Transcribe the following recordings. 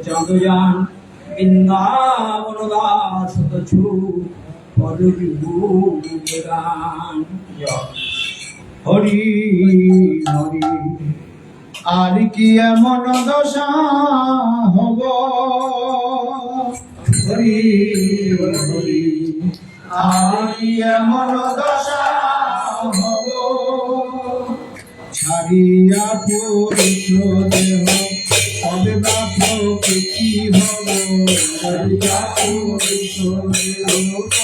চাঁদয়ান বৃন্দাবন দাস তছু পদবিভূগান হরি হরি। আর কি এমন দশা হব হরি হরি। আর কি এমন দশা হব ছাড়িয়া পুরুষ দেহ হবে বা প্রকৃতি হব ছাড়িয়া পুরুষ দেহ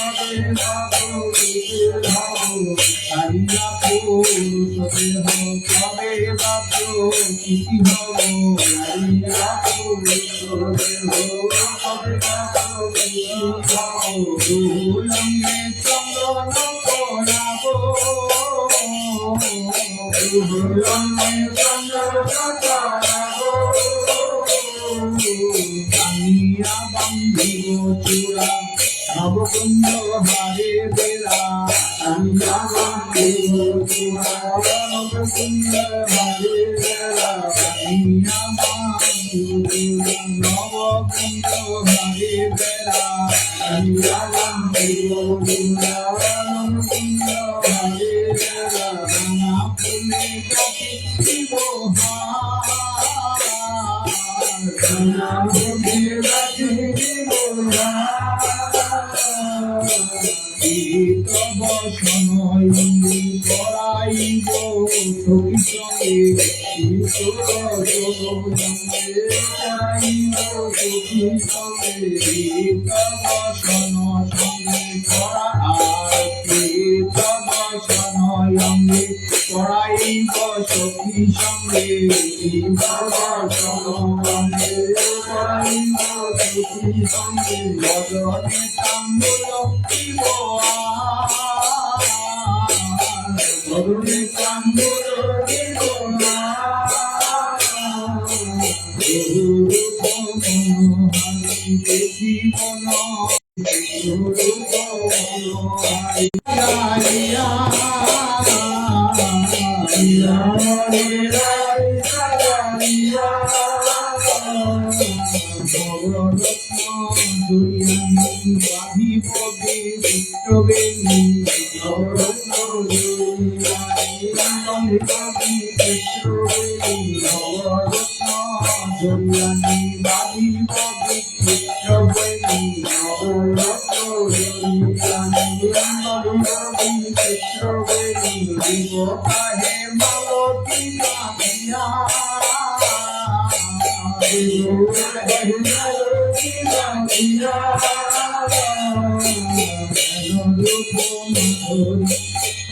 হবে বা প্রকৃতি হব ছাড়িয়া পুরুষ দেহ হবে বা প্রকৃতি হব ছাড়িয়া পুরুষ দেহ হবে বা প্রকৃতি হব দুলঙ্গে চন্দন পরাবো কানিয়া বান্ধিব চূড়া নবকুঞ্জ হারে বেলা কানিয়া বান্ধিব চূড়া নবকুঞ্জ হারে বেলা কানিয়া বান্ধিব চূড়া নবকুঞ্জ হারে বেলা কানিয়া বান্ধিব চূড়া নবকুঞ্জ হারে বেলা রাঙা ফুলে কাটিব রাঙা ফুলে কাটিব বসনয়ঙ্গি করাইব সখী সঙ্গে করাইব সখী সঙ্গে বসন সঙ্গে করা বসনয়ঙ্গি করাইব সখী সঙ্গে বসনয়ঙ্গে করাইব সখী সঙ্গে বদনে তাম্বুল বদনে তাম্বুল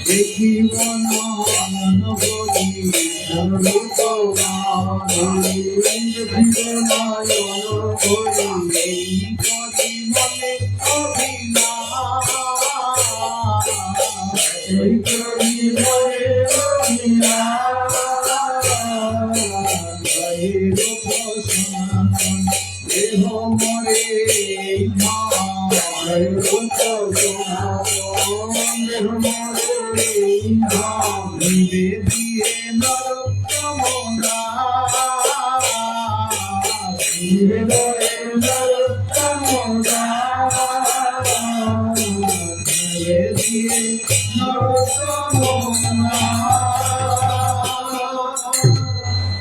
দেখিবন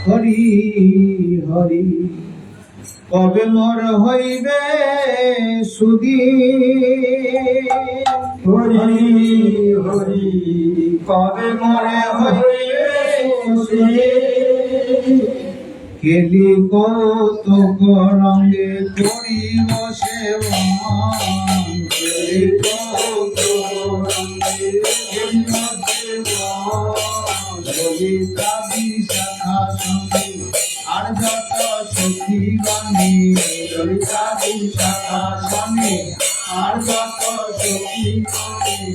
হরি হরি কবে মোর হইবে সুধী হরি হরি কবে মোরে হইবে সুধী কেলি কৌতুক রঙে করিব সেবন কেলি কৌতুক রঙে করিব সেবন ললিতা বিশাখা সঙ্গে আর যত সখী গণে ললিতা বিশাখা সঙ্গে আর যত সখী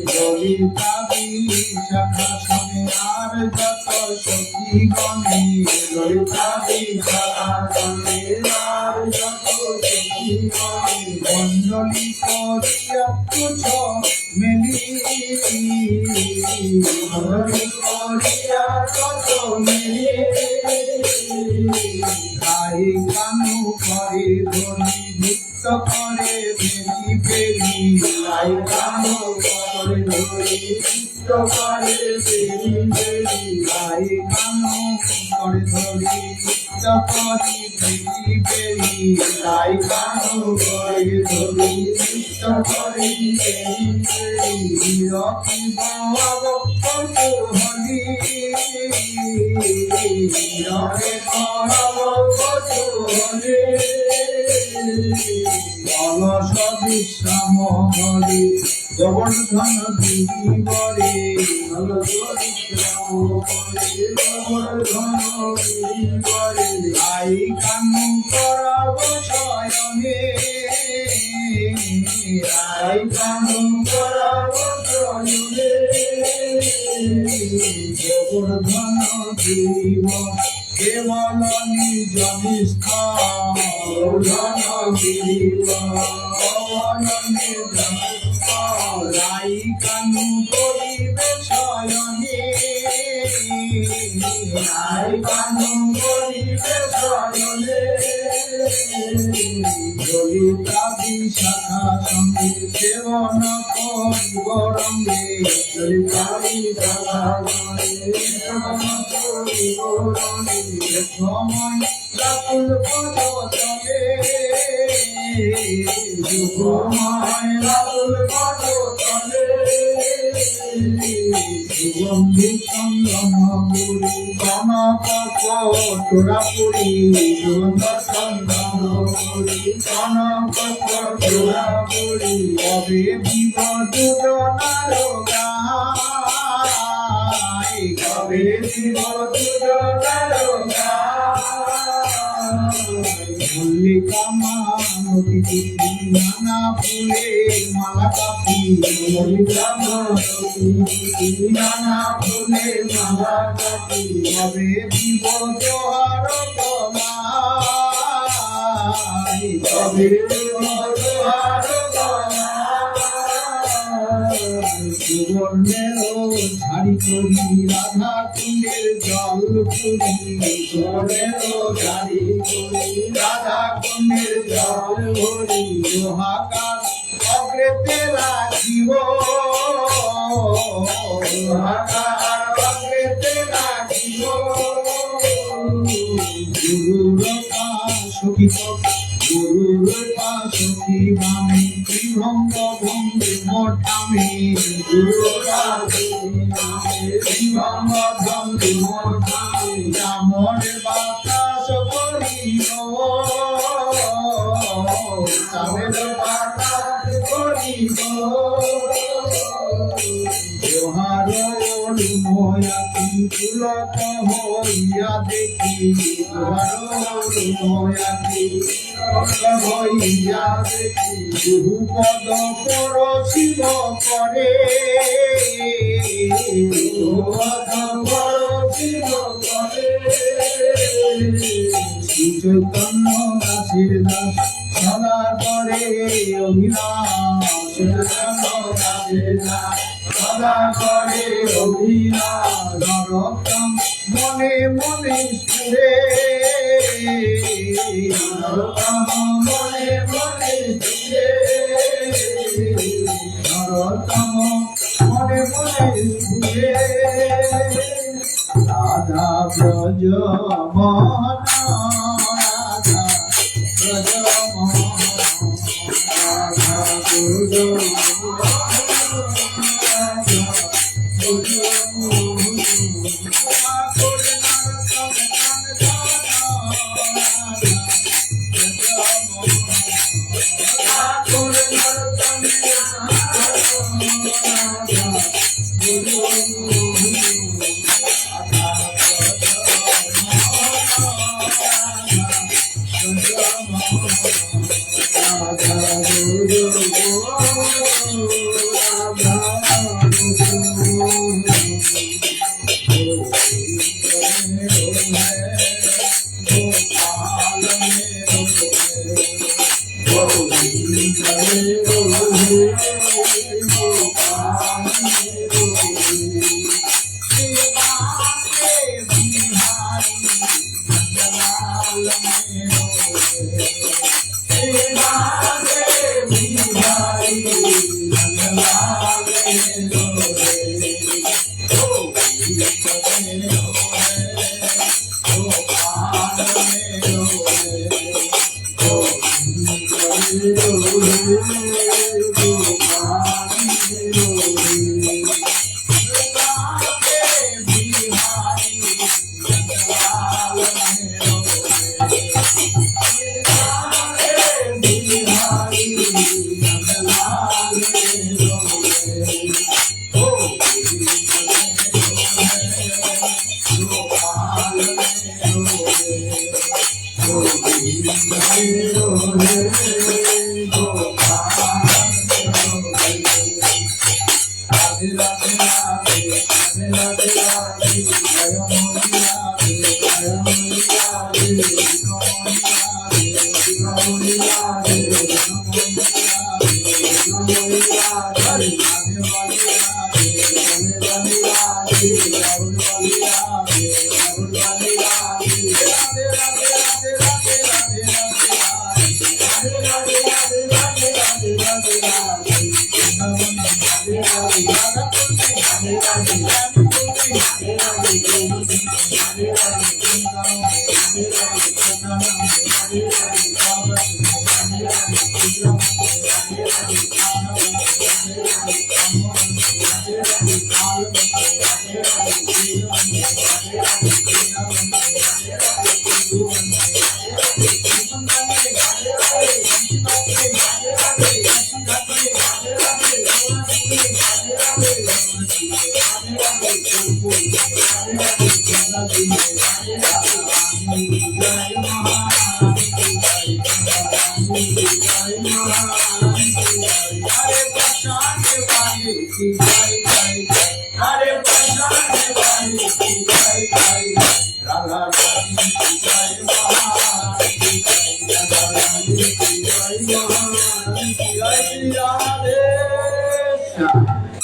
ললিতা বিশাখা সনে আর যত সখী গণে ললিতা বিশাখা সনে আর যত সখী গণে মণ্ডলী করিয়া তুছ মেলি মণ্ডলী করিয়া কত মেলি গাই কানু করে ধরি নৃত্য করে ফেরি ফেরি গাই কানু করে ধরি নৃত্য করে ফেরি ফেরি গাই কানু করে ধরি নৃত্য করে ফেরি ফেরি গাই কানু করে ধরি নৃত্য করে ফেরি ফেরি রকি বাবা কৌতূহলী রকে কৌতূহলী অলস বিশ্রাম হরে গোবর্ধন দিদি বরে অলস বিশ্রাম হরে গোবর্ধন দিদি বরে আই কানু করাব শয়নে আই কানু করাব শয়নে গোবর্ধন দিব কেবল নিজ নিষ্ঠা গোবর্ধন দিব কেবল নিজ নিষ্ঠা রাই কানু করিবে শয়নে রাই কানু করিবে শয়নে ললিতা বিশাখা সঙ্গে সেবন করিব রঙ্গে ললিতা বিশাখা সঙ্গে সেবন করিব রঙ্গে সময় রাতুল পদ চলে সময় রাতুল পদ চলে সুগন্ধি চন্দন পুরি কনক তোরা পুরি সুগন্ধ চন্দন পুরি কনক তোরা পুরি কবে বিব দুজনার গায় কবে বিব দুজনার মল্লিকা মানতি নানা ফুলে মালা কাপি মল্লিকা মানতি নানা ফুলে মালা কাপি কবে দিব জোহার তোমায় কবে দিব জোহার সুবর্ণের ঝাড়ি করি রাধা কুণ্ডের জল পুরি সুবর্ণের ঝাড়ি করি রাধা কুণ্ডের জল ভরি লোহাকার অগ্রেতে রাখিব লোহাকার অগ্রেতে রাখিব গুরুর সখী গুরুর সখী গামে ত্রিভঙ্গ ভঙ্গে মোটামে গুরুর ত্রিভঙ্গ ভঙ্গে মোটামে রামর বাতাস করিল চামের বাতাস করিল জোহার ময়াকি পুলক হইয়া দেখি জোহার ময়াকি হইয়া দেখি বহুপদ পরশিব করে বহুপদ পরশিব করে শ্রী চৈতন্য দাসের দাস সদা করে অভিলাষ চৈতন্য দাসের দাস সদা করে অভিলাষ নরোত্তম মনে মনে সুরে নরোত্তম মনে মনে সুরে নরোত্তম মনে মনে সুরে Radha Braj মহনা Radha Braj মহনা Radha Braj Radha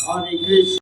Hare Krishna.